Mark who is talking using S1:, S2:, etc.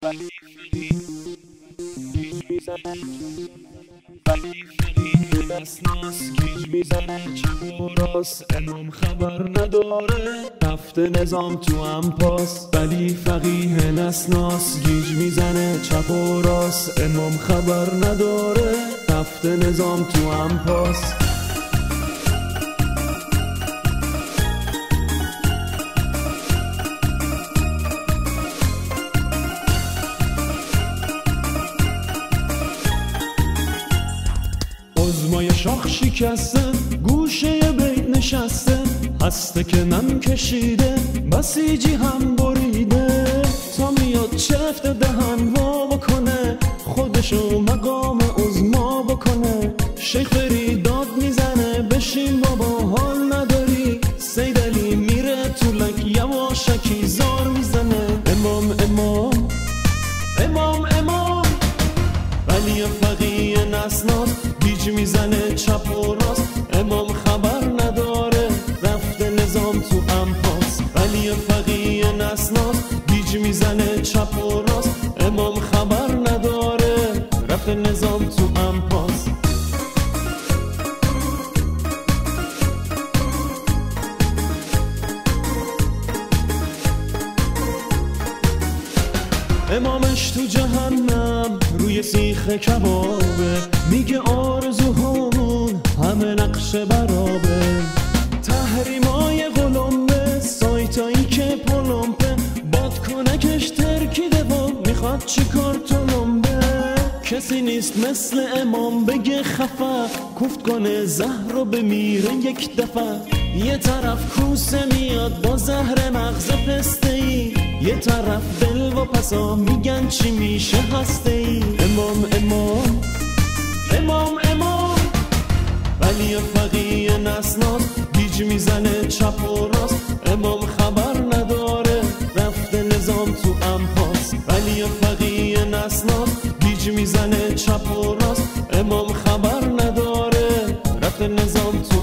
S1: ولی گیج میزنه، ولی فقیه نسناس گیج میزنه چپ و راست. امام خبر نداره رفته نظام تو امپاس، ولی فقیه نسناس گیج میزنه چپ و راست. امام خبر نداره رفته نظام تو امپاس. عظمای شاخ شکسته گوشه بیت نشسته، هسته که نم کشیده بسیجی هم بریده. تا میاد چفت دهن وا بکنه، خودشو مقام عظما بکنه. شیخ فرید داد میزنه بشین بابا حال نداری. سید علی میره طولک یواشکی زار میزنه. امام امام امام امام ولی فقیه نسناس گیج میزنه چپ و راست. امام خبر نداره رفته نظام تو امپاس، ولی فقیه نسناس گیج میزنه چپ و راست. امام خبر نداره رفته نظام تو امپاس. امامش تو جهنم روی سیخ کبابه، میگه آرزوهامون همه نقش برابه. تحریمای قلمبه سایتایی که پلمپه، بادکنکش ترکیده و میخواد چیکار تلمبه. کسی نیست مثل امام بگه خفه، کوفت کنه زهر رو بمیره یک دفعه. یه طرف کوسه میاد با زهر مغز پسته‌ای، یه طرف دل و پسا میگن چی میشه هسته‌ای. امام امام امام امام ولی فقیه نسناس گیج میزنه چپ و راست. امام خبر نداره رفته نظام تو امپاس، ولی فقیه نسناس گیج میزنه چپ و راست. امام خبر نداره رفته نظام تو